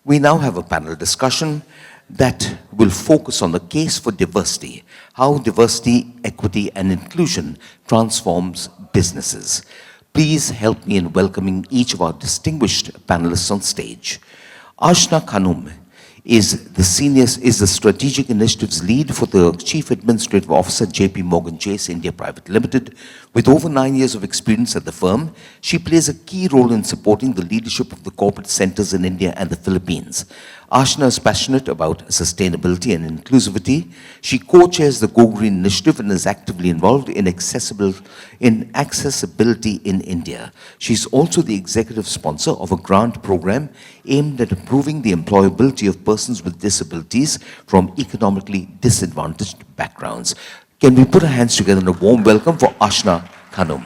We now have a panel discussion that will focus on the case for diversity, how diversity, equity, and inclusion transforms businesses. Please help me in welcoming each of our distinguished panelists on stage. Aashna Khanum is the strategic initiatives lead for the Chief Administrative Officer, JPMorgan Chase India Private Limited. With over 9 years of experience at the firm, she plays a key role in supporting the leadership of the corporate centers in India and the Philippines. Aashna is passionate about sustainability and inclusivity. She co-chairs the Go Green Initiative and is actively involved in accessibility in India. She's also the executive sponsor of a grant program aimed at improving the employability of persons with disabilities from economically disadvantaged backgrounds. Can we put our hands together in a warm welcome for Aashna Khanum?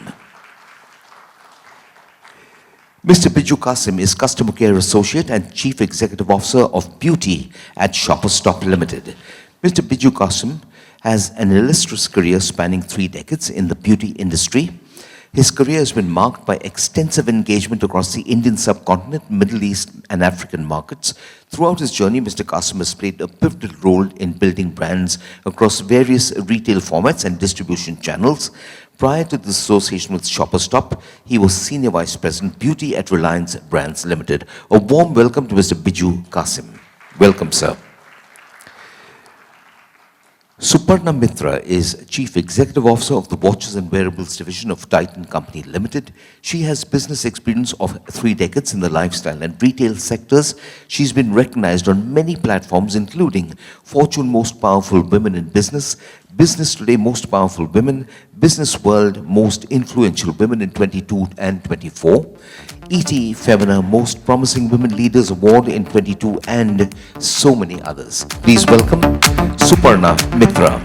Mr. Biju Kasim is Customer Care Associate and Chief Executive Officer of Beauty at Shoppers Stop Limited. Mr. Biju Kasim has an illustrious career spanning 3 decades in the beauty industry. His career has been marked by extensive engagement across the Indian subcontinent, Middle East, and African markets. Throughout his journey, Mr. Kasim has played a pivotal role in building brands across various retail formats and distribution channels. Prior to this association with Shoppers Stop, he was Senior Vice President, Beauty at Reliance Brands Limited. A warm welcome to Mr. Biju Kasim. Welcome, sir. Suparna Mitra is Chief Executive Officer of the Watches and Wearables Division of Titan Company Limited. She has business experience of 3 decades in the lifestyle and retail sectors. She's been recognized on many platforms, including Fortune Most Powerful Women in Business, Business Today Most Powerful Women, Business World Most Influential Women in 22 and 24, ET Femina Most Promising Women Leaders Award in 22, and so many others. Please welcome Suparna Mitra.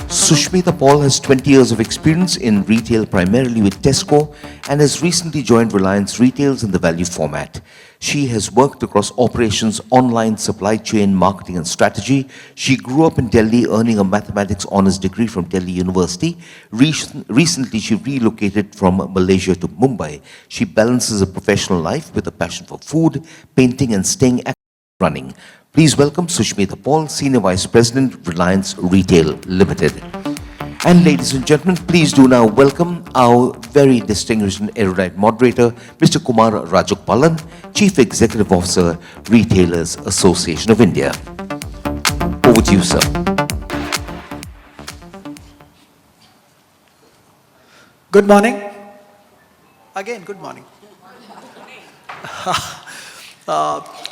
Sushmita Paul has 20 years of experience in retail, primarily with Tesco, and has recently joined Reliance Retail in the value format. She has worked across operations, online, supply chain, marketing, and strategy. She grew up in Delhi, earning a mathematics honors degree from Delhi University. Recently, she relocated from Malaysia to Mumbai. She balances a professional life with a passion for food, painting, and staying active running. Please welcome Sushmita Paul, Senior Vice President, Reliance Retail Limited. And ladies and gentlemen, please do now welcome our very distinguished and erudite moderator, Mr. Kumar Rajagopalan, Chief Executive Officer, Retailers Association of India. Over to you, sir. Good morning. Again, good morning.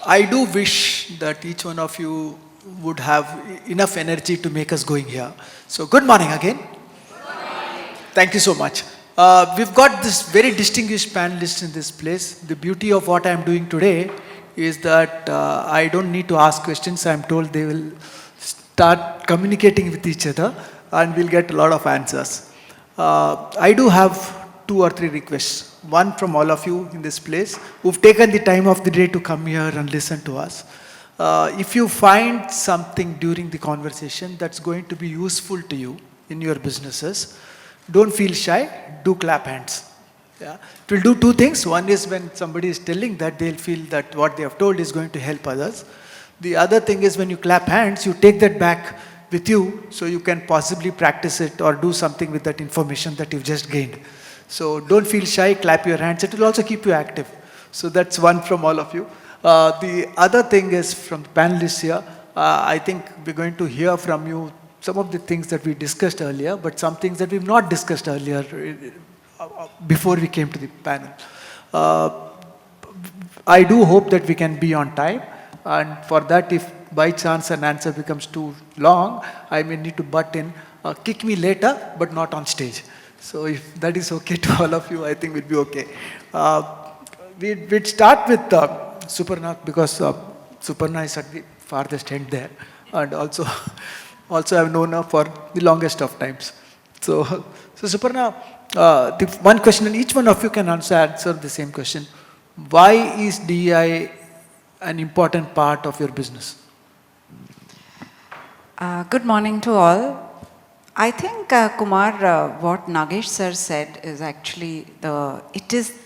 I do wish that each one of you would have enough energy to make us going here. So good morning again. Good morning. Thank you so much. We've got this very distinguished panelists in this place. The beauty of what I'm doing today is that I don't need to ask questions. I'm told they will start communicating with each other and we'll get a lot of answers. I do have 2 or 3 requests. One from all of you in this place who've taken the time of the day to come here and listen to us. If you find something during the conversation that's going to be useful to you in your businesses, don't feel shy, do clap hands. Yeah? It will do 2 things. One is when somebody is telling that, they'll feel that what they have told is going to help others. The other thing is when you clap hands, you take that back with you so you can possibly practice it or do something with that information that you've just gained. So don't feel shy, clap your hands. It will also keep you active. So that's one from all of you. The other thing is from the panelists here, I think we're going to hear from you some of the things that we discussed earlier, but some things that we've not discussed earlier before we came to the panel. I do hope that we can be on time, and for that, if by chance an answer becomes too long, I may need to butt in. Kick me later, but not on stage. So if that is okay to all of you, I think we'll be okay. We'd start with Suparna, because Suparna is at the farthest end there, and also I've known her for the longest of times. So Suparna, the one question, and each one of you can answer the same question. Why is DEI an important part of your business? Good morning to all. I think, Kumar, what Nagesh sir said is actually it is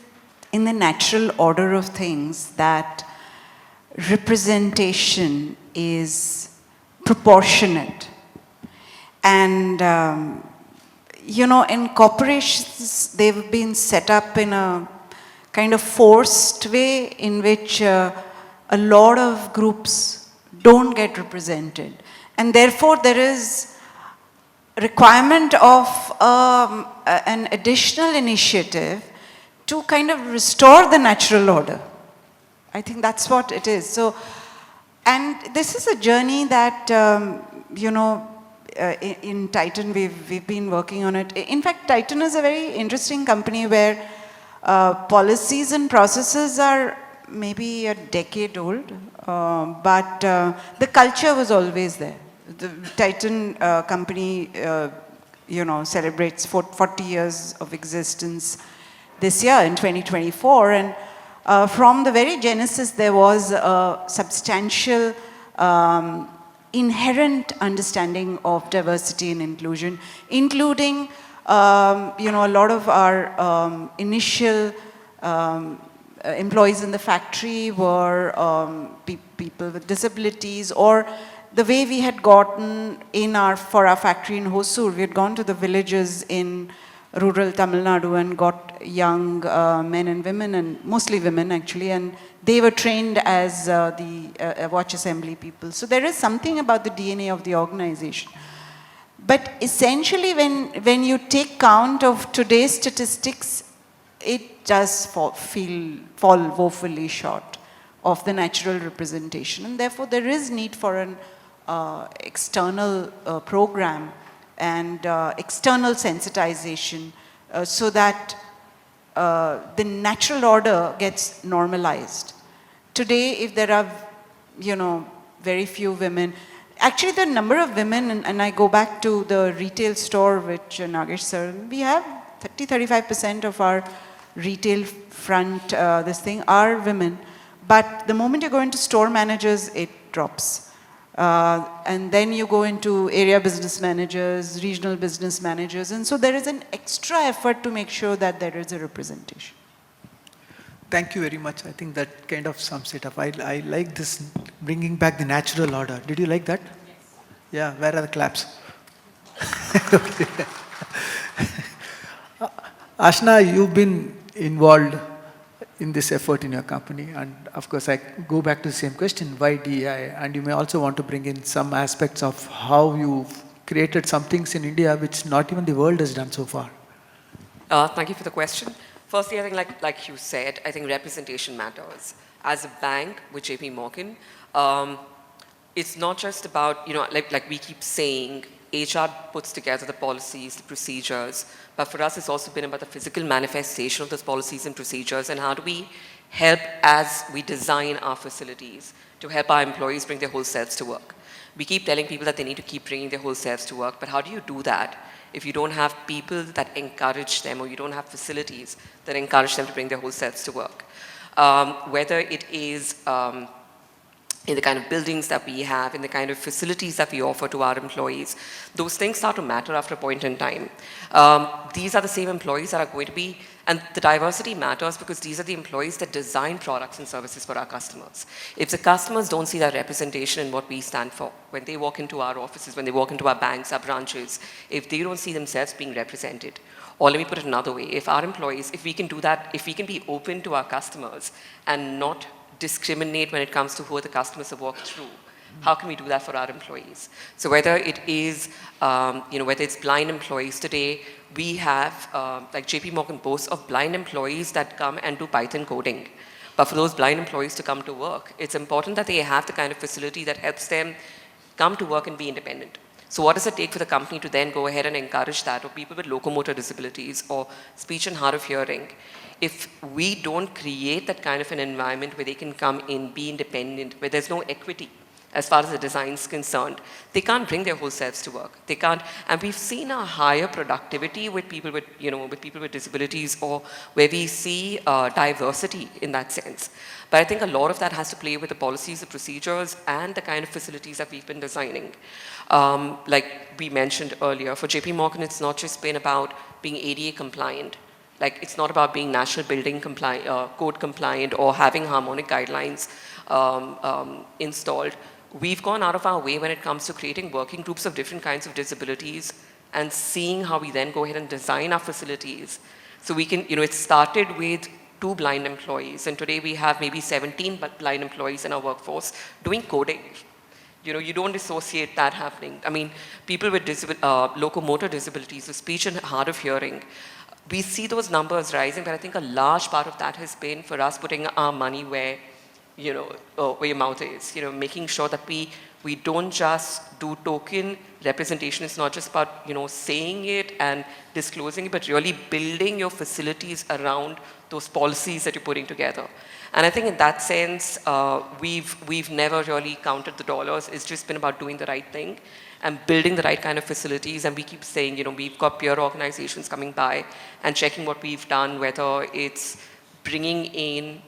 in the natural order of things that representation is proportionate. And, in corporations, they've been set up in a kind of forced way in which a lot of groups don't get represented. And therefore, there is requirement of an additional initiative to kind of restore the natural order. I think that's what it is. So, and this is a journey that, in Titan, we've been working on it. In fact, Titan is a very interesting company where policies and processes are maybe a decade old, but the culture was always there. The Titan company, celebrates 40 years of existence this year in 2024, and from the very genesis, there was a substantial inherent understanding of diversity and inclusion, including, a lot of our initial employees in the factory were people with disabilities, or the way we had gotten for our factory in Hosur, we had gone to the villages in rural Tamil Nadu and got young men and women, and mostly women actually, and they were trained as the watch assembly people. So there is something about the DNA of the organization. But essentially, when you take count of today's statistics, it does fall woefully short of the natural representation, and therefore there is need for an external program and external sensitization so that the natural order gets normalized. Today, if there are, very few women, actually the number of women, and I go back to the retail store, which Nagesh sir, we have 30-35% of our retail front, are women. But the moment you go into store managers, it drops. And then you go into area business managers, regional business managers, and so there is an extra effort to make sure that there is a representation. Thank you very much. I think that kind of sums it up. I like this bringing back the natural order. Did you like that? Yes. Yeah, where are the claps? Aashna, you've been involved in this effort in your company, and of course I go back to the same question, why DEI? And you may also want to bring in some aspects of how you've created some things in India which not even the world has done so far. Thank you for the question. Firstly, I think like you said, I think representation matters. As a bank with JPMorgan, it's not just about, like we keep saying, HR puts together the policies, the procedures, but for us it's also been about the physical manifestation of those policies and procedures, and how do we help as we design our facilities to help our employees bring their whole selves to work. We keep telling people that they need to keep bringing their whole selves to work, but how do you do that if you don't have people that encourage them, or you don't have facilities that encourage them to bring their whole selves to work? Whether it is in the kind of buildings that we have, in the kind of facilities that we offer to our employees, those things start to matter after a point in time. These are the same employees that are going to be, and the diversity matters because these are the employees that design products and services for our customers. If the customers don't see that representation in what we stand for, when they walk into our offices, when they walk into our banks, our branches, if they don't see themselves being represented, or let me put it another way, if our employees, if we can do that, if we can be open to our customers and not discriminate when it comes to who the customers have walked through, how can we do that for our employees? So whether it is, whether it's blind employees today, we have, like JPMorgan boasts of blind employees that come and do Python coding. But for those blind employees to come to work, it's important that they have the kind of facility that helps them come to work and be independent. So what does it take for the company to then go ahead and encourage that, or people with locomotor disabilities or speech and hard of hearing? If we don't create that kind of an environment where they can come in, be independent, where there's no equity as far as the design is concerned, they can't bring their whole selves to work. They can't, and we've seen a higher productivity with people with, with people with disabilities, or where we see diversity in that sense. But I think a lot of that has to play with the policies, the procedures, and the kind of facilities that we've been designing. Like we mentioned earlier, for JPMorgan, it's not just been about being ADA compliant. Like, it's not about being National Building Code compliant or having harmonic guidelines. installed. We've gone out of our way when it comes to creating working groups of different kinds of disabilities and seeing how we then go ahead and design our facilities. So we can, it started with 2 blind employees, and today we have maybe 17 blind employees in our workforce doing coding. You don't associate that happening. I mean, people with locomotor disabilities, with speech and hard of hearing, we see those numbers rising, but I think a large part of that has been for us putting our money where, where your mouth is. Making sure that we don't just do token representation. It's not just about, saying it and disclosing it, but really building your facilities around those policies that you're putting together. And I think in that sense, we've never really counted the dollars. It's just been about doing the right thing and building the right kind of facilities. And we keep saying, we've got peer organizations coming by and checking what we've done, whether it's bringing in,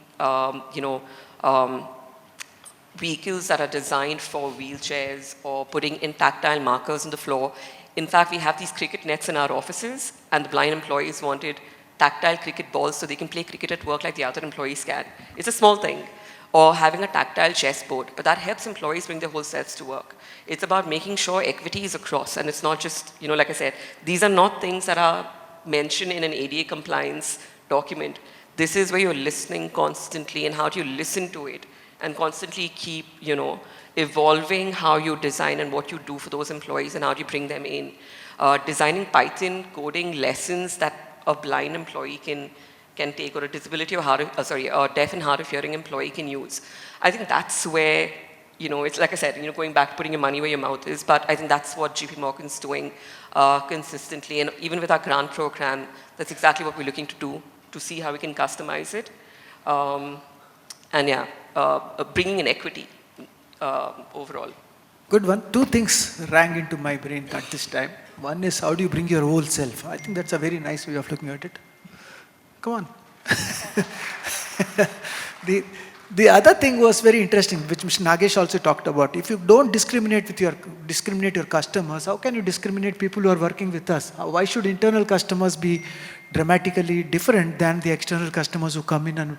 vehicles that are designed for wheelchairs or putting in tactile markers on the floor. In fact, we have these cricket nets in our offices, and the blind employees wanted tactile cricket balls so they can play cricket at work like the other employees can. It's a small thing. Or having a tactile chessboard, but that helps employees bring their whole selves to work. It's about making sure equity is across, and it's not just, like I said, these are not things that are mentioned in an ADA compliance document. This is where you're listening constantly, and how do you listen to it and constantly keep, evolving how you design and what you do for those employees and how do you bring them in. Designing Python coding lessons that a blind employee can take, or a disability or a deaf and hard of hearing employee can use. I think that's where, it's like I said, going back to putting your money where your mouth is, but I think that's what JPMorgan's doing consistently. And even with our grant program, that's exactly what we're looking to do, to see how we can customize it. Bringing in equity overall. Good one. 2 things rang into my brain at this time. One is, how do you bring your whole self? I think that's a very nice way of looking at it. Come on. The other thing was very interesting, which Mr. Nagesh also talked about. If you don't discriminate your customers, how can you discriminate people who are working with us? Why should internal customers be dramatically different than the external customers who come in and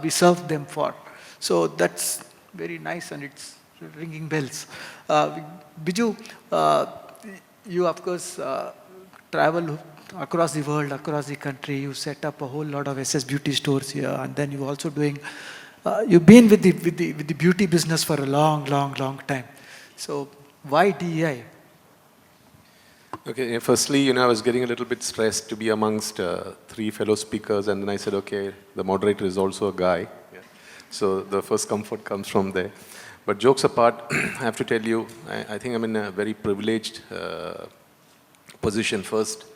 we serve them for? So that's very nice, and it's ringing bells. Biju, you of course travel across the world, across the country. You set up a whole lot of SS beauty stores here, and then you're also doing. You've been with the beauty business for a long time. So why DEI? Okay, firstly, I was getting a little bit stressed to be amongst 3 fellow speakers, and then I said, okay, the moderator is also a guy. Yeah. So the first comfort comes from there. But jokes apart, I have to tell you, I think I'm in a very privileged position. First,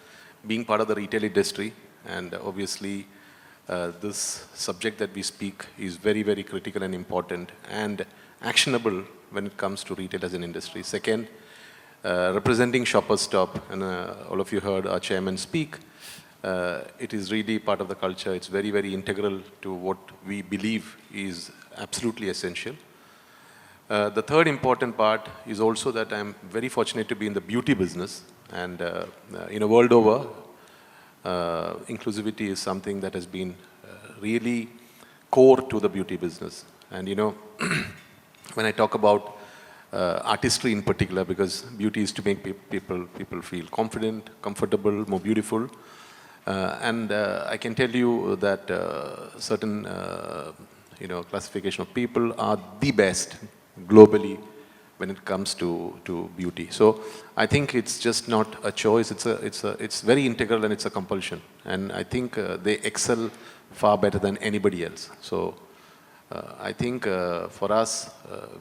being part of the retail industry, and obviously this subject that we speak is very, very critical and important and actionable when it comes to retail as an industry. Second, representing Shoppers Stop, and all of you heard our chairman speak. It is really part of the culture. It's very, very integral to what we believe is absolutely essential. The third important part is also that I'm very fortunate to be in the beauty business, and in a world over, inclusivity is something that has been really core to the beauty business. And when I talk about artistry in particular, because beauty is to make people feel confident, comfortable, more beautiful. And I can tell you that certain classification of people are the best globally when it comes to beauty. So I think it's just not a choice. It's very integral, and it's a compulsion. And I think they excel far better than anybody else. So I think for us,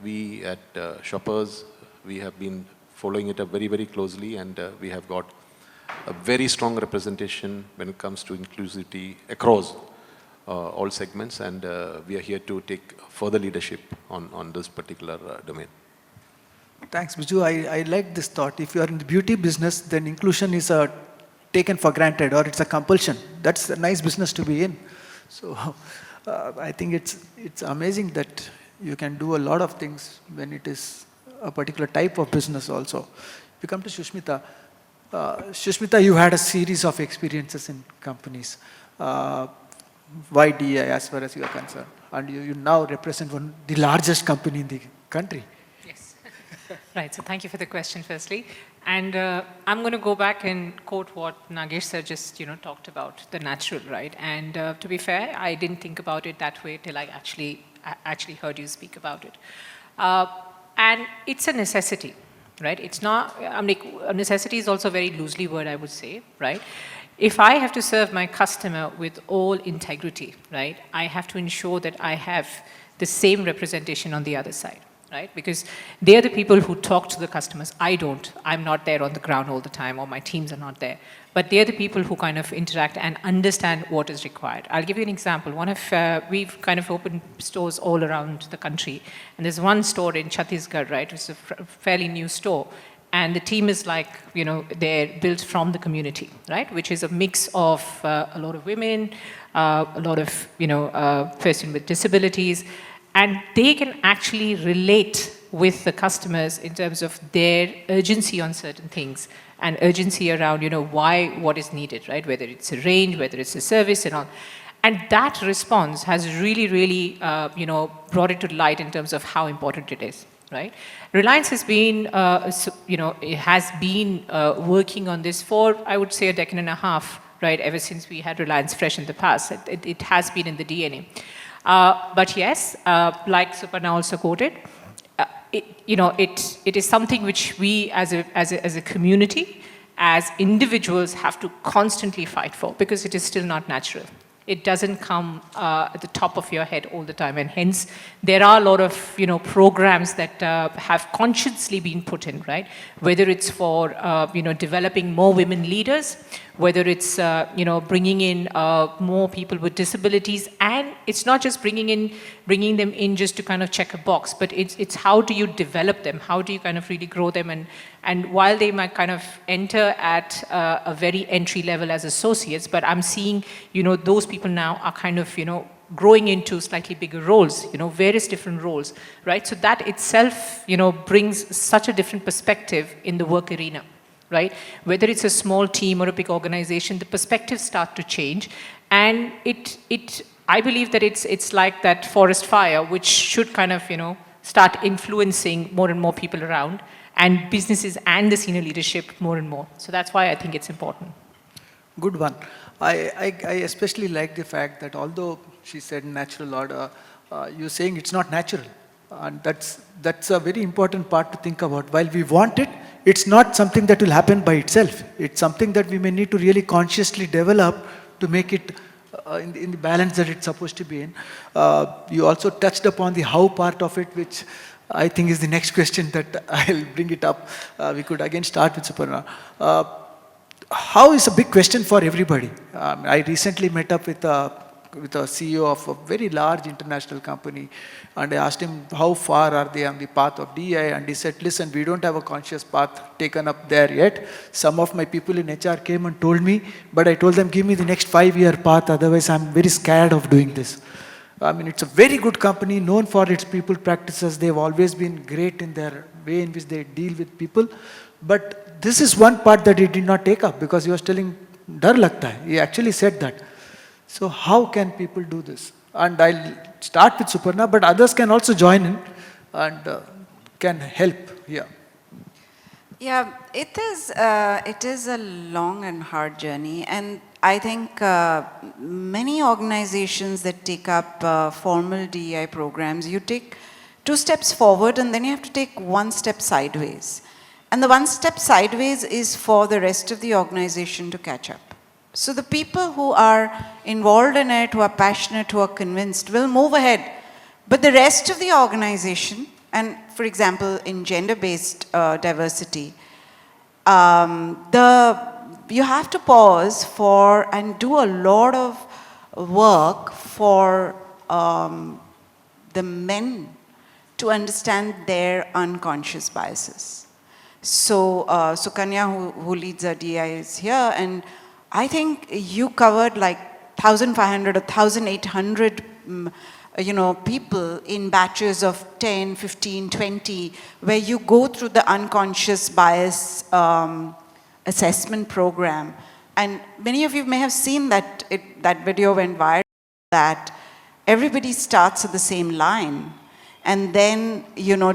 we at Shoppers, we have been following it up very, very closely, and we have got a very strong representation when it comes to inclusivity across all segments, and we are here to take further leadership on this particular domain. Thanks, Biju. I like this thought. If you are in the beauty business, then inclusion is taken for granted, or it's a compulsion. That's a nice business to be in. So I think it's amazing that you can do a lot of things when it is a particular type of business also. If you come to Shushmita, Shushmita, you had a series of experiences in companies. Why DEI as far as you are concerned? And you now represent the largest company in the country. Yes. Right. So thank you for the question, firstly. And I'm going to go back and quote what Nagesh sir just, talked about, the natural, right? And to be fair, I didn't think about it that way till I actually heard you speak about it. And it's a necessity, right? It's not, a necessity is also a very loosely word, I would say, right? If I have to serve my customer with all integrity, right, I have to ensure that I have the same representation on the other side, right? Because they're the people who talk to the customers. I don't. I'm not there on the ground all the time, or my teams are not there. But they're the people who kind of interact and understand what is required. I'll give you an example. We've kind of opened stores all around the country. And there's one store in Chhattisgarh, right, which is a fairly new store. And the team is like, they're built from the community, right? Which is a mix of a lot of women, a lot of, person with disabilities. And they can actually relate with the customers in terms of their urgency on certain things and urgency around, what is needed, right? Whether it's a range, whether it's a service and all. And that response has really, really, brought it to light in terms of how important it is. Right? Reliance has been, working on this for, I would say, a decade and a half, right? Ever since we had Reliance Fresh in the past, it has been in the DNA. But yes, like Suparna also quoted, it is something which we, as a community, as individuals, have to constantly fight for because it is still not natural. It doesn't come at the top of your head all the time. And hence, there are a lot of, programs that have consciously been put in, right? Whether it's for, developing more women leaders, whether it's, bringing in more people with disabilities. And it's not just bringing them in just to kind of check a box, but it's how do you develop them? How do you kind of really grow them? And while they might kind of enter at a very entry level as associates, but I'm seeing, those people now are kind of, growing into slightly bigger roles, various different roles, right? So that itself, brings such a different perspective in the work arena, right? Whether it's a small team or a big organization, the perspectives start to change. And I believe that it's like that forest fire, which should kind of, start influencing more and more people around, and businesses and the senior leadership more and more. So that's why I think it's important. Good one. I especially like the fact that although she said natural order, you're saying it's not natural. And that's a very important part to think about. While we want it, it's not something that will happen by itself. It's something that we may need to really consciously develop to make it in the balance that it's supposed to be in. You also touched upon the how part of it, which I think is the next question that I'll bring it up. We could again start with Suparna. How is a big question for everybody. I recently met up with a CEO of a very large international company, and I asked him how far are they on the path of DEI, and he said, listen, we don't have a conscious path taken up there yet. Some of my people in HR came and told me, but I told them, give me the next 5-year path, otherwise I'm very scared of doing this. I mean, it's a very good company, known for its people practices. They've always been great in their way in which they deal with people. But this is one part that he did not take up because he was telling, dar lagta hai. He actually said that. So how can people do this? And I'll start with Suparna, but others can also join in and can help here. Yeah, it is a long and hard journey, and I think many organizations that take up formal DEI programs, you take 2 steps forward and then you have to take 1 step sideways. And the 1 step sideways is for the rest of the organization to catch up. So the people who are involved in it, who are passionate, who are convinced, will move ahead. But the rest of the organization, and for example, in gender-based diversity, you have to pause for and do a lot of work for the men to understand their unconscious biases. So Kanya, who leads our DEI, is here, and I think you covered like 1,500 or 1,800 people in batches of 10, 15, 20, where you go through the unconscious bias assessment program. And many of you may have seen that video went viral. that everybody starts at the same line. And then,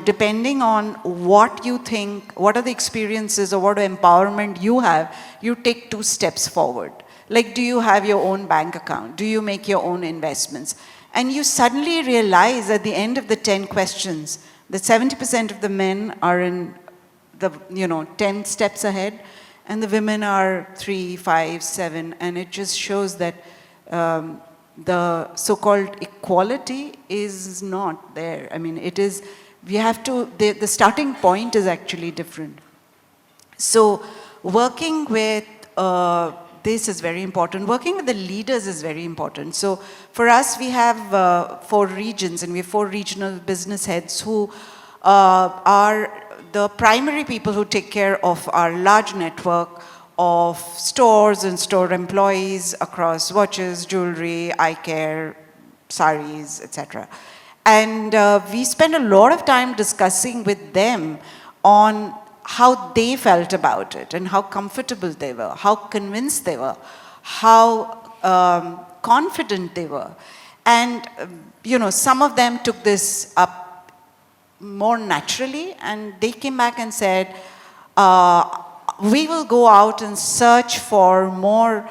depending on what you think, what are the experiences or what empowerment you have, you take 2 steps forward. Like, do you have your own bank account? Do you make your own investments? And you suddenly realize at the end of the 10 questions that 70% of the men are in the, 10 steps ahead, and the women are 3, 5, 7, and it just shows that the so-called equality is not there. I mean, it is, we have to, the starting point is actually different. So working with this is very important. Working with the leaders is very important. So for us, we have 4 regions, and we have 4 regional business heads who are the primary people who take care of our large network of stores and store employees across watches, jewelry, eye care, saris, etc. And we spend a lot of time discussing with them on how they felt about it and how comfortable they were, how convinced they were, how confident they were. And, some of them took this up more naturally, and they came back and said, we will go out and search for more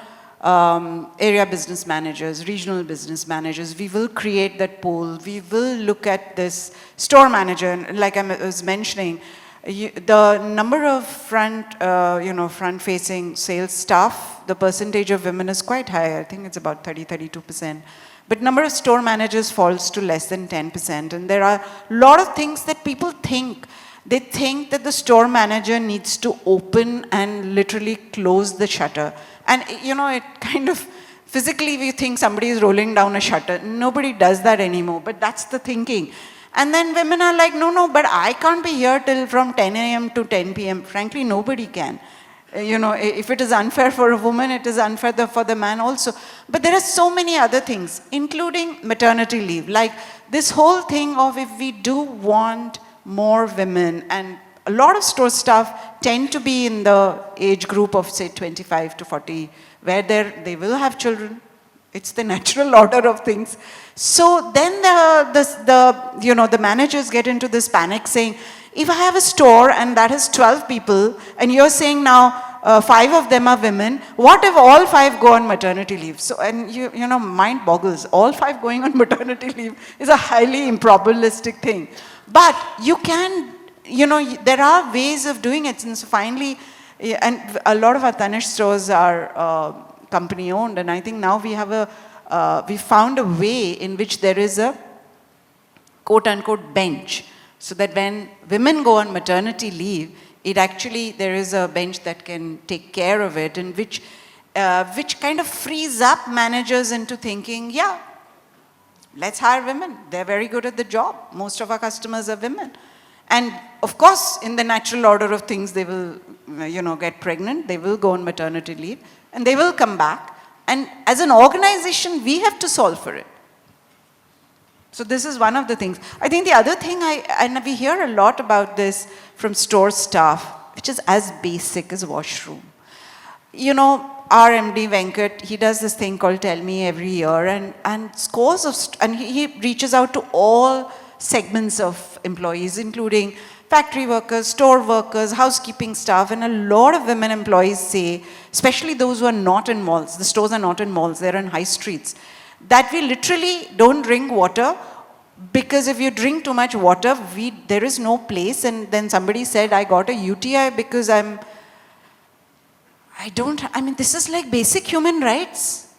area business managers, regional business managers. We will create that pool. We will look at this store manager. And like I was mentioning, the number of front-facing sales staff, the percentage of women is quite high. I think it's about 32%. But number of store managers falls to less than 10%. And there are a lot of things that people think. They think that the store manager needs to open and literally close the shutter. And, it kind of, physically we think somebody is rolling down a shutter. Nobody does that anymore, but that's the thinking. And then women are like, no, but I can't be here till from 10 a.m. to 10 p.m. Frankly, nobody can. If it is unfair for a woman, it is unfair for the man also. But there are so many other things, including maternity leave. Like this whole thing of if we do want more women, and a lot of store staff tend to be in the age group of say 25 to 40, where they will have children. It's the natural order of things. So then the managers get into this panic saying, if I have a store and that has 12 people, and you're saying now 5 of them are women, what if all 5 go on maternity leave? So, and mind boggles. All 5 going on maternity leave is a highly improbabilistic thing. But you can, there are ways of doing it. And so finally, and a lot of our Tanishq stores are company owned, and I think now we have we found a way in which there is a quote unquote bench, so that when women go on maternity leave, there is a bench that can take care of it, and which kind of frees up managers into thinking, yeah, let's hire women. They're very good at the job. Most of our customers are women. And of course, in the natural order of things, they will, get pregnant, they will go on maternity leave, and they will come back. And as an organization, we have to solve for it. So this is one of the things. I think the other thing, and we hear a lot about this from store staff, which is as basic as washroom. Our MD Venkat, he does this thing called Tell Me every year, and scores of, and he reaches out to all segments of employees, including factory workers, store workers, housekeeping staff, and a lot of women employees say, especially those who are not in malls, the stores are not in malls, they're in high streets, that we literally don't drink water, because if you drink too much water, there is no place. And then somebody said, I got a UTI because this is like basic human rights.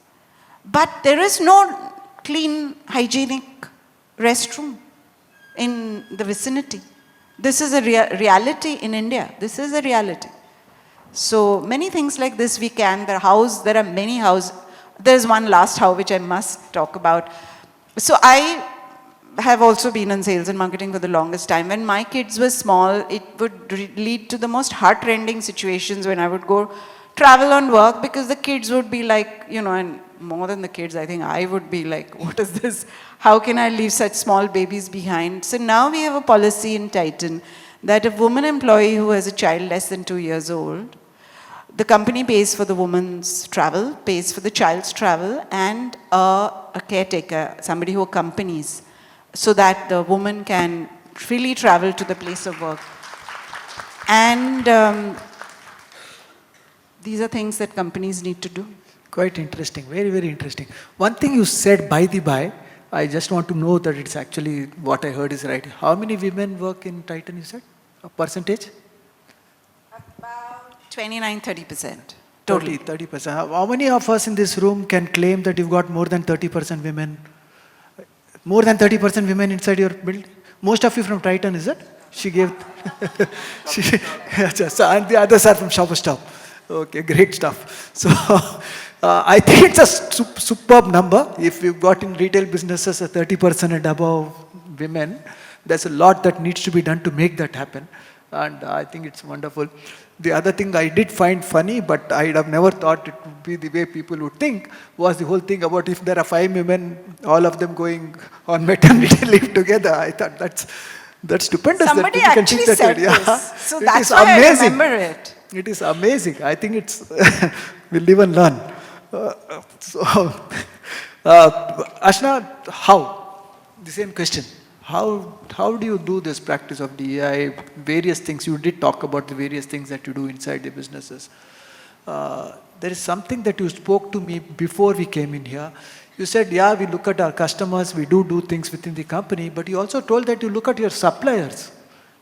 But there is no clean, hygienic restroom in the vicinity. This is a reality in India. This is a reality. So many things like this we can. There are many houses. There's one last house which I must talk about. So I have also been in sales and marketing for the longest time. When my kids were small, it would lead to the most heart-rending situations when I would go travel on work, because the kids would be like, and more than the kids, I think I would be like, what is this? How can I leave such small babies behind? So now we have a policy in Titan that a woman employee who has a child less than 2 years old, the company pays for the woman's travel, pays for the child's travel, and a a caretaker, somebody who accompanies, so that the woman can freely travel to the place of work. And these are things that companies need to do. Quite interesting, very, very interesting. One thing you said, by the by, I just want to know that it's actually what I heard is right. How many women work in Titan, you said? A percentage? About 29-30%. 30%. How many of us in this room can claim that you've got more than 30% women? More than 30% women inside your building? Most of you from Titan, is it? She gave. And the others are from Shopper Stop. Okay, great stuff. So I think it's a superb number. If you've got in retail businesses a 30% and above women, there's a lot that needs to be done to make that happen. And I think it's wonderful. The other thing I did find funny, but I'd have never thought it would be the way people would think, was the whole thing about if there are 5 women, all of them going on maternity leave together. I thought that's stupendous. Somebody that people actually can think said that way. this. So It that's is why amazing. I remember it. It is amazing. I think it's, we'll live and learn. Aashna, how? The same question. How do you do this practice of DEI, various things? You did talk about the various things that you do inside the businesses. There is something that you spoke to me before we came in here. You said, yeah, we look at our customers, we do things within the company, but you also told that you look at your suppliers.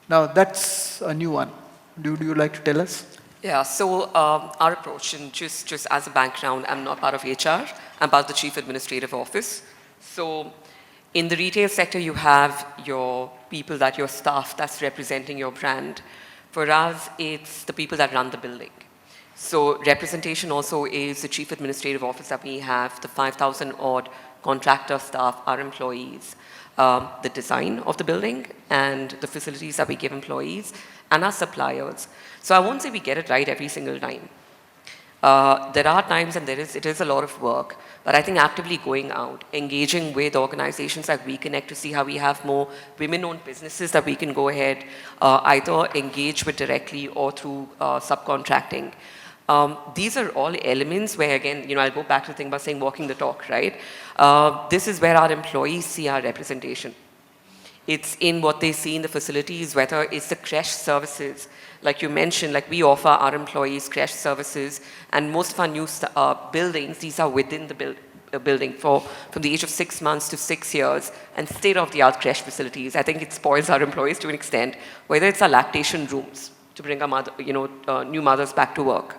Now, that's a new one. Do you like to tell us? Yeah, so our approach, and just as a background, I'm not part of HR, I'm part of the Chief Administrative Office. So in the retail sector, you have your people, your staff that's representing your brand. For us, it's the people that run the building. So representation also is the Chief Administrative Office that we have, the 5,000 odd contractor staff, our employees, the design of the building and the facilities that we give employees, and our suppliers. So I won't say we get it right every single time. There are times, and it is a lot of work, but I think actively going out, engaging with organizations like WeConnect to see how we have more women-owned businesses that we can go ahead, either engage with directly or through subcontracting. These are all elements where, again, I'll go back to the thing about saying walking the talk, right? This is where our employees see our representation. It's in what they see in the facilities, whether it's the creche services. Like you mentioned, like we offer our employees creche services, and most of our new buildings, these are within the building from the age of 6 months to 6 years, and state-of-the-art creche facilities. I think it spoils our employees to an extent, whether it's our lactation rooms to bring our new mothers back to work.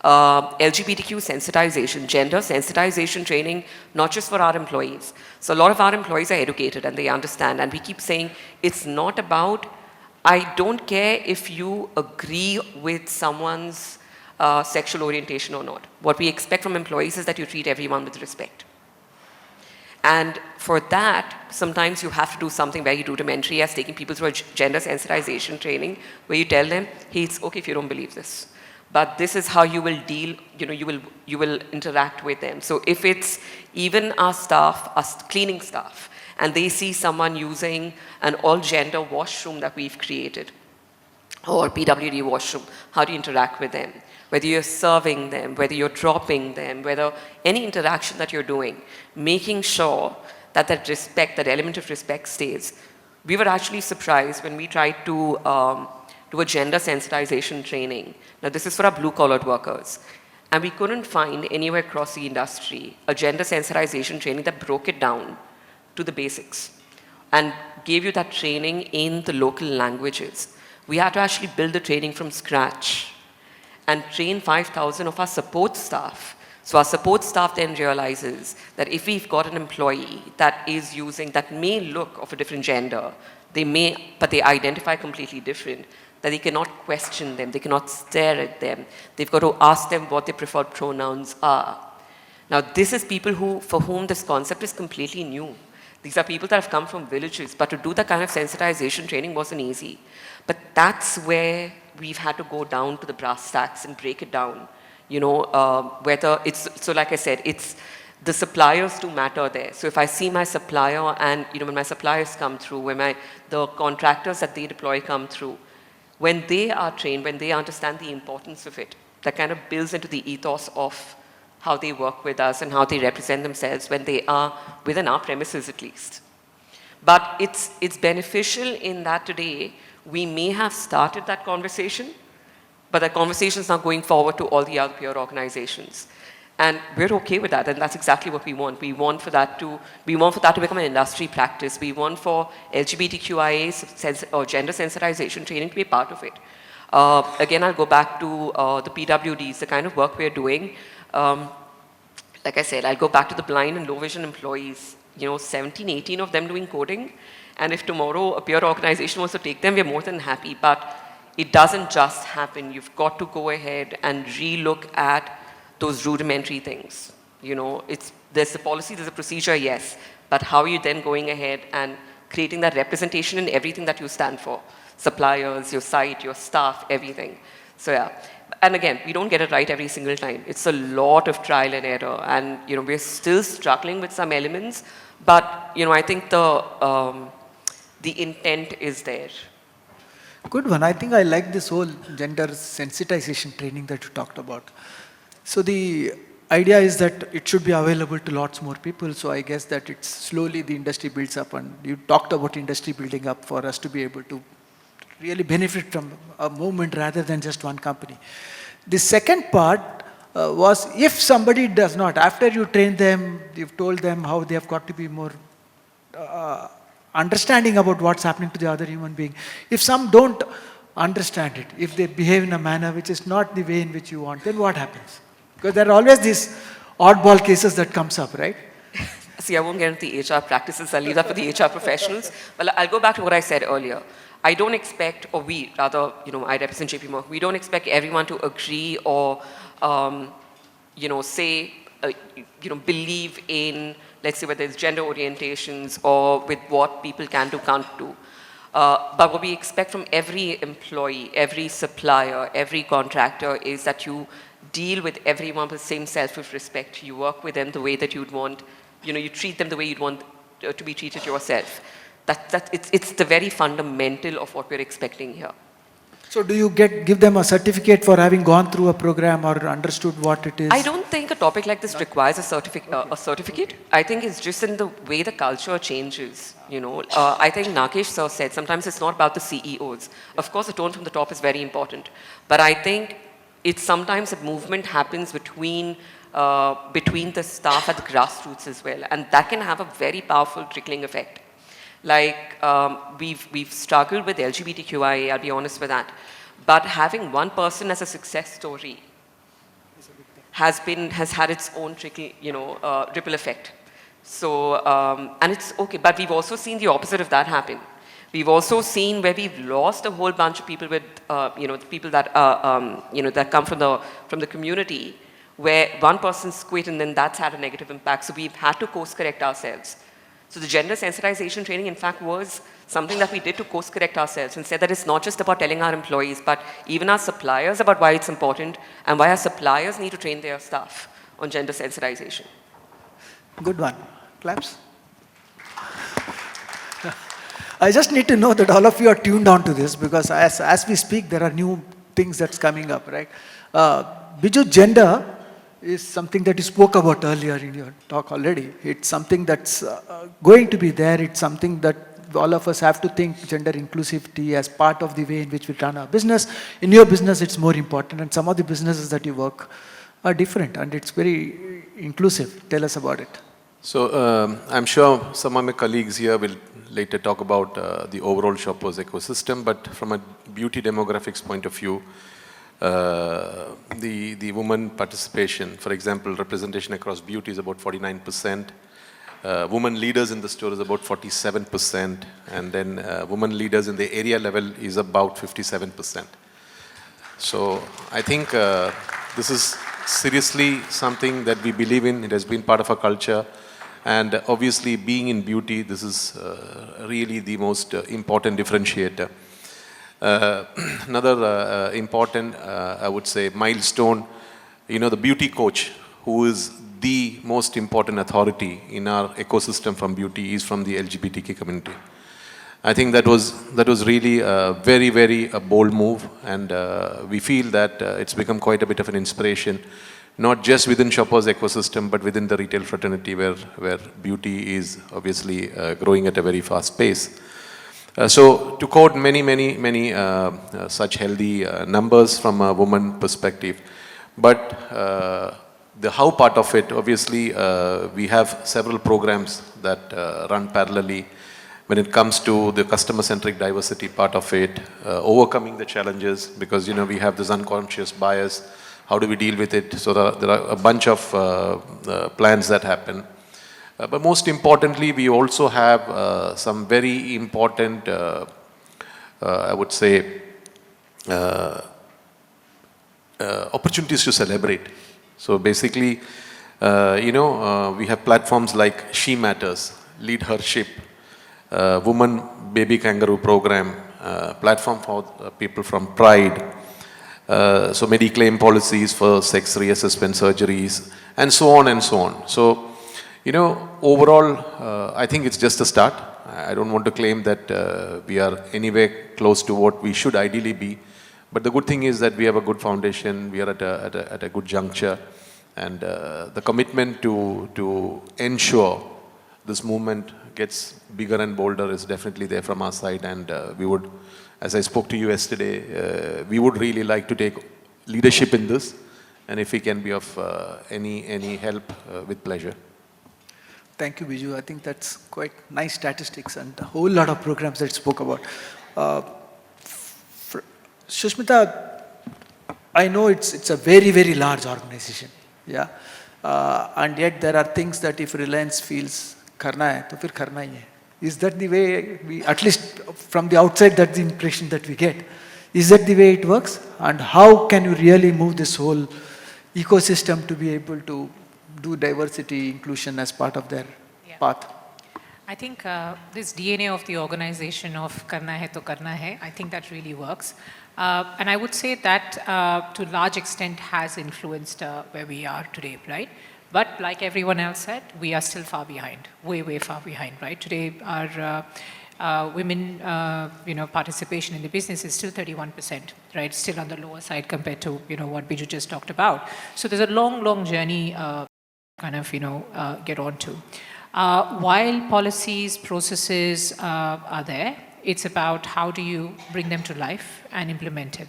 LGBTQ sensitization, gender sensitization training, not just for our employees. So a lot of our employees are educated and they understand, and we keep saying it's not about, I don't care if you agree with someone's sexual orientation or not. What we expect from employees is that you treat everyone with respect. And for that, sometimes you have to do something very rudimentary as taking people through a gender sensitization training where you tell them, hey, it's okay if you don't believe this, but this is how you will deal, you will interact with them. So if it's even our staff, our cleaning staff, and they see someone using an all-gender washroom that we've created, or PWD washroom, how do you interact with them? Whether you're serving them, whether you're dropping them, whether any interaction that you're doing, making sure that that respect, that element of respect stays. We were actually surprised when we tried to do a gender sensitization training. Now this is for our blue-collared workers. And we couldn't find anywhere across the industry a gender sensitization training that broke it down to the basics and gave you that training in the local languages. We had to actually build the training from scratch and train 5,000 of our support staff. So our support staff then realizes that if we've got an employee that is using, that may look of a different gender, but they identify completely different, that they cannot question them, they cannot stare at them. They've got to ask them what their preferred pronouns are. Now this is people for whom this concept is completely new. These are people that have come from villages, but to do that kind of sensitization training wasn't easy. But that's where we've had to go down to the brass tacks and break it down. Whether it's, so like I said, it's the suppliers do matter there. So if I see my supplier and, when my suppliers come through, when the contractors that they deploy come through, when they are trained, when they understand the importance of it, that kind of builds into the ethos of how they work with us and how they represent themselves when they are within our premises at least. But it's beneficial in that today we may have started that conversation, but that conversation is now going forward to all the other peer organizations. And we're okay with that, and that's exactly what we want. We want for that to become an industry practice. We want for LGBTQIA or gender sensitization training to be part of it. Again, I'll go back to the PWDs, the kind of work we're doing. Like I said, I'll go back to the blind and low vision employees. 17, 18 of them doing coding. And if tomorrow a peer organization wants to take them, we're more than happy. But it doesn't just happen. You've got to go ahead and relook at those rudimentary things. There's a policy, there's a procedure, yes. But how are you then going ahead and creating that representation in everything that you stand for? Suppliers, your site, your staff, everything. So yeah. And again, we don't get it right every single time. It's a lot of trial and error. And we're still struggling with some elements. But I think the intent is there. Good one. I think I like this whole gender sensitization training that you talked about. So the idea is that it should be available to lots more people. So I guess that it's slowly the industry builds up, and you talked about industry building up for us to be able to really benefit from a movement rather than just one company. The second part was if somebody does not, after you train them, you've told them how they have got to be more understanding about what's happening to the other human being. If some don't understand it, if they behave in a manner which is not the way in which you want, then what happens? Because there are always these oddball cases that comes up, right? See, I won't get into the HR practices. I'll leave that for the HR professionals. But I'll go back to what I said earlier. I don't expect, or we, rather, I represent JPMorgan, we don't expect everyone to agree or, say, believe in, let's say, whether it's gender orientations or with what people can do, can't do. But what we expect from every employee, every supplier, every contractor is that you deal with everyone with the same self-respect. You work with them the way that you'd want, you treat them the way you'd want to be treated yourself. It's the very fundamental of what we're expecting here. So do you give them a certificate for having gone through a program or understood what it is? I don't think a topic like this requires a certificate. I think it's just in the way the culture changes. I think Nagesh sir said sometimes it's not about the CEOs. Of course, the tone from the top is very important, but I think it's sometimes a movement happens between the staff at the grassroots as well, and that can have a very powerful trickling effect. Like we've struggled with LGBTQIA, I'll be honest with that. But having one person as a success story has had its own ripple effect. So, and it's okay, but we've also seen the opposite of that happen. We've also seen where we've lost a whole bunch of people with, people that that come from the community, where one person's quit and then that's had a negative impact. So we've had to course correct ourselves. So the gender sensitization training, in fact, was something that we did to course correct ourselves and said that it's not just about telling our employees, but even our suppliers about why it's important and why our suppliers need to train their staff on gender sensitization. Good one. Claps. I just need to know that all of you are tuned on to this, because as we speak, there are new things that's coming up, right? Biju, gender is something that you spoke about earlier in your talk already. It's something that's going to be there. It's something that all of us have to think gender inclusivity as part of the way in which we run our business. In your business, it's more important, and some of the businesses that you work are different, and it's very inclusive. Tell us about it. So I'm sure some of my colleagues here will later talk about the overall shoppers ecosystem, but from a beauty demographics point of view, the woman participation, for example, representation across beauty is about 49%. Women leaders in the store is about 47%, and then women leaders in the area level is about 57%. So I think this is seriously something that we believe in. It has been part of our culture, and obviously being in beauty, this is really the most important differentiator. Another important, I would say, milestone, the beauty coach, who is the most important authority in our ecosystem from beauty, is from the LGBTQ community. I think that was really a very, very bold move, and we feel that it's become quite a bit of an inspiration not just within Shoppers ecosystem, but within the retail fraternity where beauty is obviously growing at a very fast pace. So to quote many such healthy numbers from a woman perspective, but the how part of it, obviously we have several programs that run parallelly when it comes to the customer-centric diversity part of it, overcoming the challenges, because we have this unconscious bias. How do we deal with it? So there are a bunch of plans that happen. But most importantly, we also have some very important, I would say, opportunities to celebrate. So basically, we have platforms like She Matters, Lead Her Ship, Woman Baby Kangaroo Program, platform for people from Pride, so Mediclaim policies for sex reassessment surgeries, and so on and so on. So, overall, I think it's just a start. I don't want to claim that we are anywhere close to what we should ideally be. But the good thing is that we have a good foundation, we are at a good juncture, and the commitment to ensure this movement gets bigger and bolder is definitely there from our side, and we would, as I spoke to you yesterday, we would really like to take leadership in this, and if we can be of any help, with pleasure. Thank you, Biju. I think that's quite nice statistics and a whole lot of programs that spoke about. Sushmita, I know it's a very large organization, yeah, and yet there are things that if Reliance feels karna hai, to fir karna hi hai. Is that the way we, at least from the outside, that's the impression that we get. Is that the way it works? And how can you really move this whole ecosystem to be able to do diversity, inclusion as part of their path? I think this DNA of the organization of karna hai to karna hai, I think that really works. And I would say that to a large extent has influenced where we are today, right? But like everyone else said, we are still far behind, way far behind, right? Today our women, participation in the business is still 31%, right? Still on the lower side compared to, what Biju just talked about. So there's a long journey get on to. While policies, processes are there, it's about how do you bring them to life and implement it.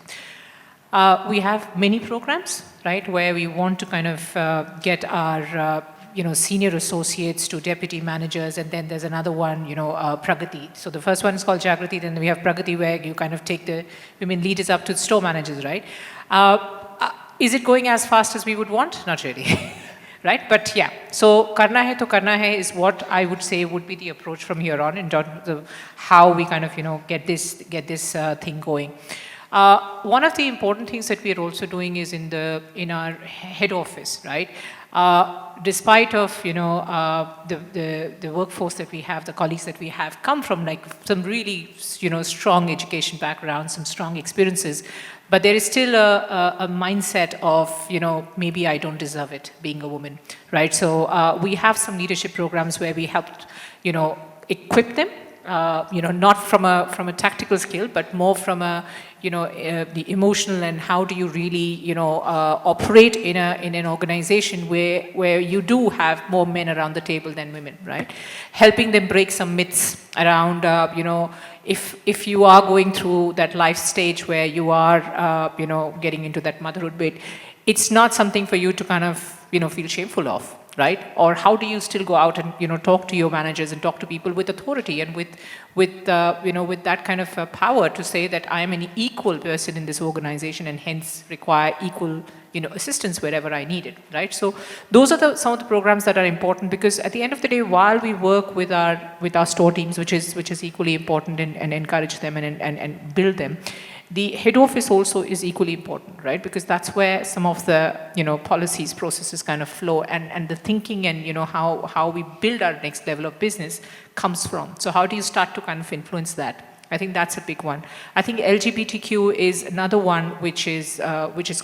We have many programs, right, where we want to kind of get our, senior associates to deputy managers, and then there's another one, Pragati. So the first one is called Jagrati, then we have Pragati, where you kind of take the women leaders up to the store managers, right? Is it going as fast as we would want? Not really. Right? But yeah, so karna hai to karna hai is what I would say would be the approach from here on in terms of how we kind of, get this thing going. One of the important things that we are also doing is in our head office, right? Despite of, the workforce that we have, the colleagues that we have come from like some really, strong education backgrounds, some strong experiences, but there is still a mindset of, maybe I don't deserve it being a woman, right? So we have some leadership programs where we helped, equip them, not from a tactical skill, but more from a, the emotional and how do you really, operate in an organization where you do have more men around the table than women, right? Helping them break some myths around, if you are going through that life stage where you are, getting into that motherhood bit, it's not something for you to kind of, feel shameful of, right? Or how do you still go out and, talk to your managers and talk to people with authority and with that kind of power to say that I am an equal person in this organization and hence require equal, assistance wherever I need it, right? So those are some of the programs that are important, because at the end of the day, while we work with our store teams, which is equally important and encourage them and build them, the head office also is equally important, right? Because that's where some of the, policies, processes kind of flow and the thinking and, how we build our next level of business comes from. So how do you start to kind of influence that? I think that's a big one. I think LGBTQ is another one which is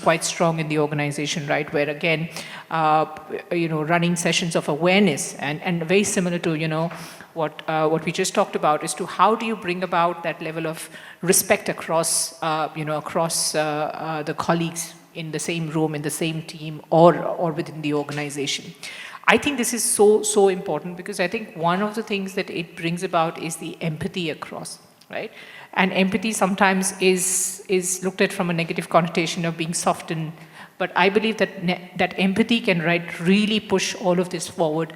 quite strong in the organization, right? Where again, running sessions of awareness and very similar to, what we just talked about is to how do you bring about that level of respect across, the colleagues in the same room, in the same team, or within the organization. I think this is so important because I think one of the things that it brings about is the empathy across, right? And empathy sometimes is looked at from a negative connotation of being softened, but I believe that that empathy can really push all of this forward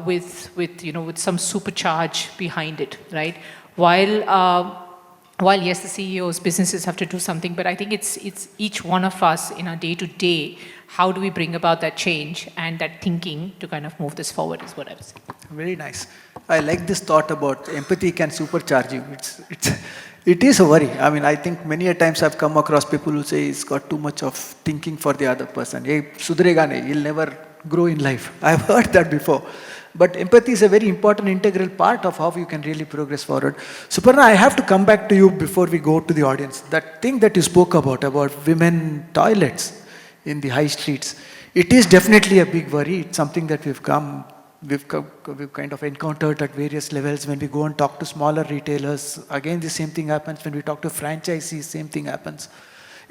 with some supercharge behind it, right? While yes, the CEOs, businesses have to do something, but I think it's each one of us in our day-to-day, how do we bring about that change and that thinking to kind of move this forward is what I was saying. Very nice. I like this thought about empathy can supercharge you. It is a worry. I mean, I think many a times I've come across people who say he's got too much of thinking for the other person. Hey, sudhrega nahi, he'll never grow in life. I've heard that before. But empathy is a very important integral part of how you can really progress forward. Suparna, I have to come back to you before we go to the audience. That thing that you spoke about women toilets in the high streets, it is definitely a big worry. It's something that we've kind of encountered at various levels. When we go and talk to smaller retailers, again the same thing happens. When we talk to franchisees, same thing happens.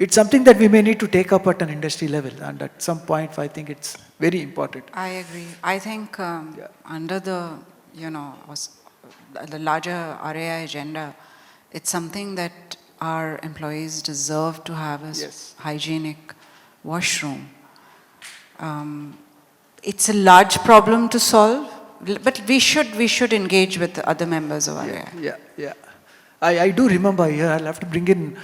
It's something that we may need to take up at an industry level, and at some point I think it's very important. I agree. I think under the, the larger RAI agenda, it's something that our employees deserve to have a hygienic washroom. It's a large problem to solve, but we should engage with the other members of RAI. Yeah. I do remember here, I'll have to bring in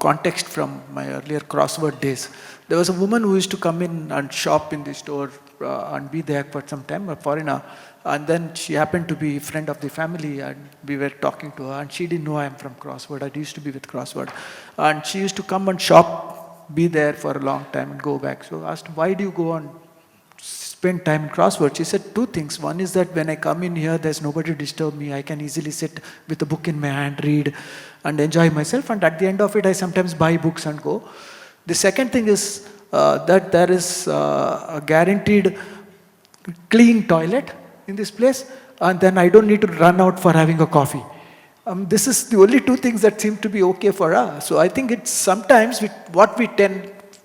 context from my earlier crossword days. There was a woman who used to come in and shop in the store and be there for some time, a foreigner. And then she happened to be a friend of the family, and we were talking to her, and she didn't know I am from Crossword. I used to be with Crossword. And she used to come and shop, be there for a long time and go back. So I asked, why do you go and spend time in Crossword? She said two things. One is that when I come in here, there's nobody to disturb me. I can easily sit with a book in my hand, read and enjoy myself. And at the end of it, I sometimes buy books and go. The second thing is that there is a guaranteed clean toilet in this place, and then I don't need to run out for having a coffee. This is the only two things that seem to be okay for us. So I think it's sometimes what we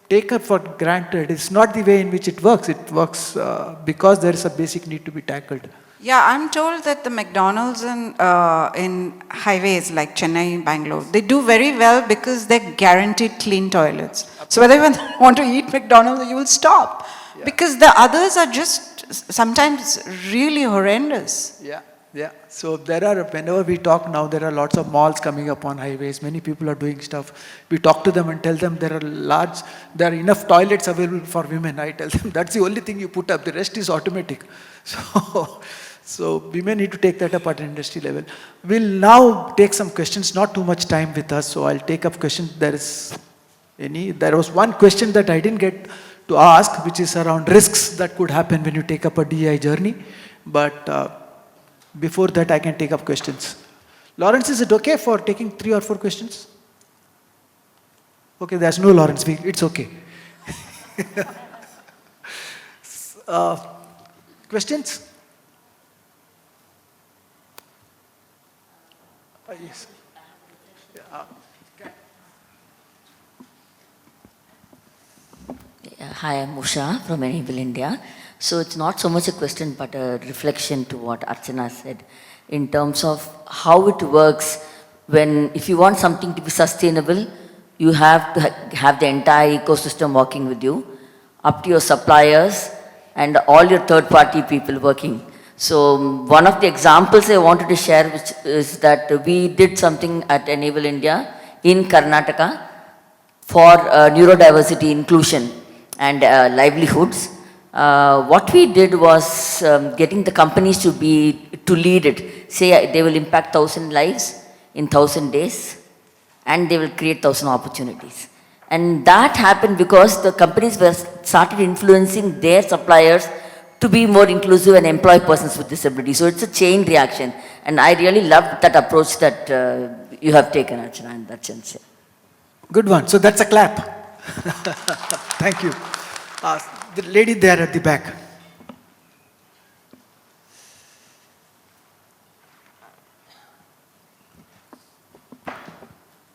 take up for granted is not the way in which it works. It works because there is a basic need to be tackled. Yeah, I'm told that the McDonald's in highways like Chennai, Bangalore, they do very well because they're guaranteed clean toilets. So whether you want to eat McDonald's, you will stop. Yeah. Because the others are just sometimes really horrendous. Yeah. So whenever we talk now, there are lots of malls coming up on highways. Many people are doing stuff. We talk to them and tell them there are enough toilets available for women. I tell them that's the only thing you put up. The rest is automatic. So we may need to take that up at an industry level. We'll now take some questions. Not too much time with us, so I'll take up questions. There was one question that I didn't get to ask, which is around risks that could happen when you take up a DEI journey. But before that, I can take up questions. Lawrence, is it okay for taking 3 or 4 questions? Okay, there's no Lawrence. It's okay. Questions? Yes. Hi, I'm Usha from Enable India. So it's not so much a question but a reflection to what Archana said in terms of how it works when, if you want something to be sustainable, you have to have the entire ecosystem working with you, up to your suppliers and all your third-party people working. So one of the examples I wanted to share, which is that we did something at Enable India in Karnataka for neurodiversity inclusion and livelihoods. What we did was getting the companies to lead it. Say they will impact 1,000 lives in 1,000 days, and they will create 1,000 opportunities. And that happened because the companies started influencing their suppliers to be more inclusive and employ persons with disabilities. So it's a chain reaction. And I really loved that approach that you have taken, Archana, in that sense. Good one. So that's a clap. Thank you. The lady there at the back.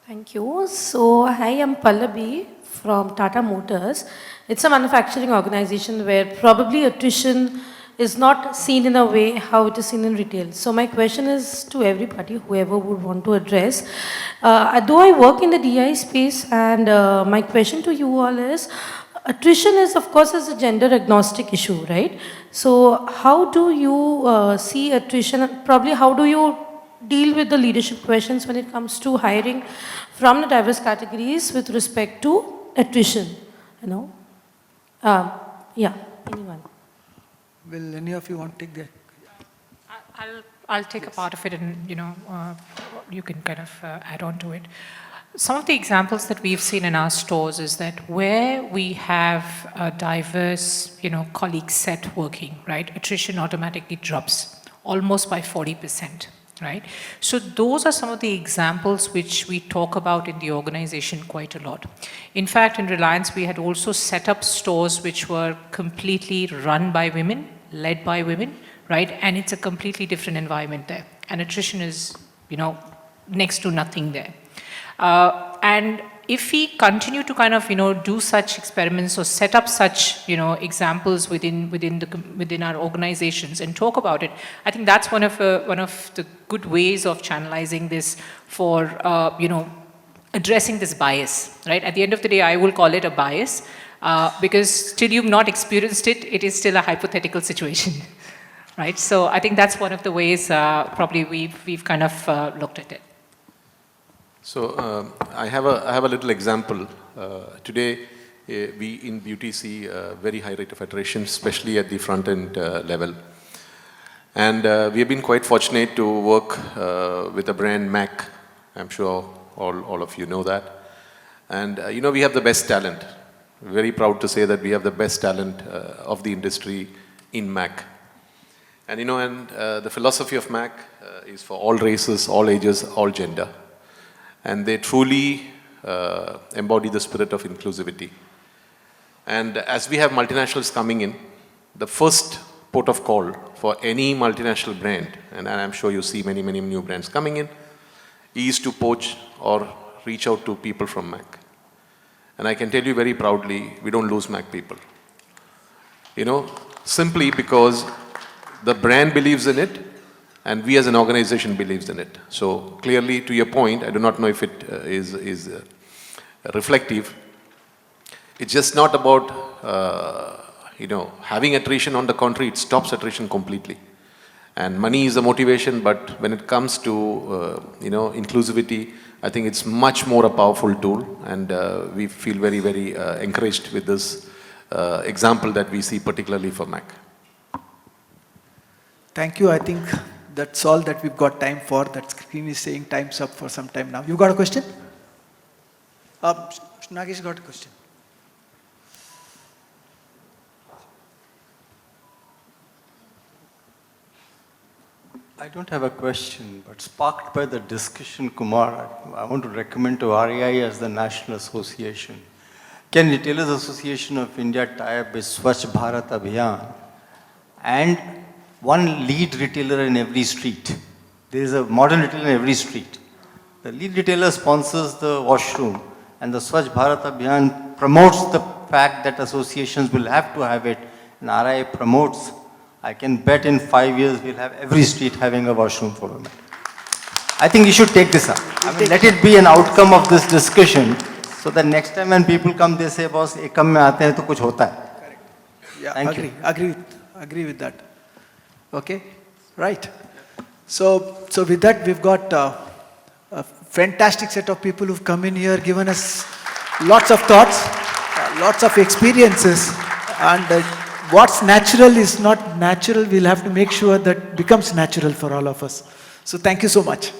Thank you. So I am Pallavi from Tata Motors. It's a manufacturing organization where probably attrition is not seen in a way how it is seen in retail. So my question is to everybody, whoever would want to address. Though I work in the DEI space, and my question to you all is, attrition is, of course, is a gender agnostic issue, right? So how do you see attrition? Probably how do you deal with the leadership questions when it comes to hiring from the diverse categories with respect to attrition? You know, yeah, anyone. Will any of you want to take that? I'll take a part of it, and you can kind of add on to it. Some of the examples that we've seen in our stores is that where we have a diverse, colleague set working, right, attrition automatically drops almost by 40%, right? So those are some of the examples which we talk about in the organization quite a lot. In fact, in Reliance, we had also set up stores which were completely run by women, led by women, right? And it's a completely different environment there. And attrition is, next to nothing there. And if we continue to kind of, do such experiments or set up such, examples within our organizations and talk about it, I think that's one of the good ways of channelizing this for, addressing this bias, right? At the end of the day, I will call it a bias because till you've not experienced it, it is still a hypothetical situation, right? So I think that's one of the ways probably we've kind of looked at it. So I have a little example. Today, we in beauty see a very high rate of attrition, especially at the front end level. And we have been quite fortunate to work with the brand MAC. I'm sure all of you know that. And we have the best talent. Very proud to say that we have the best talent of the industry in MAC. And the philosophy of MAC is for all races, all ages, all gender. And they truly embody the spirit of inclusivity. And as we have multinationals coming in, the first port of call for any multinational brand, and I'm sure you see many new brands coming in, is to poach or reach out to people from MAC. And I can tell you very proudly, we don't lose MAC people. Simply because the brand believes in it, and we as an organization believes in it. So clearly, to your point, I do not know if it is reflective. It's just not about, having attrition. On the contrary, it stops attrition completely. And money is the motivation, but when it comes to, inclusivity, I think it's much more a powerful tool. And we feel very, very encouraged with this example that we see particularly for MAC. Thank you. I think that's all that we've got time for. That screen is saying time's up for some time now. You got a question? Nagesh got a question. I don't have a question, but sparked by the discussion, Kumar, I want to recommend to REI as the national association. Can Retailers Association of India tie up with Swachh Bharat Abhiyan and one lead retailer in every street? There is a modern retailer in every street. The lead retailer sponsors the washroom, and the Swachh Bharat Abhiyan promotes the fact that associations will have to have it, and RI promotes. I can bet in 5 years we'll have every street having a washroom for women. I think you should take this up. Let it be an outcome of this discussion, so that next time when people come, they say, boss, ekam mein aate hain to kuch hota hai. Correct. Yeah, agree with that. Okay, right. So with that, we've got a fantastic set of people who've come in here, given us lots of thoughts, lots of experiences, and what's natural is not natural. We'll have to make sure that becomes natural for all of us. So thank you so much.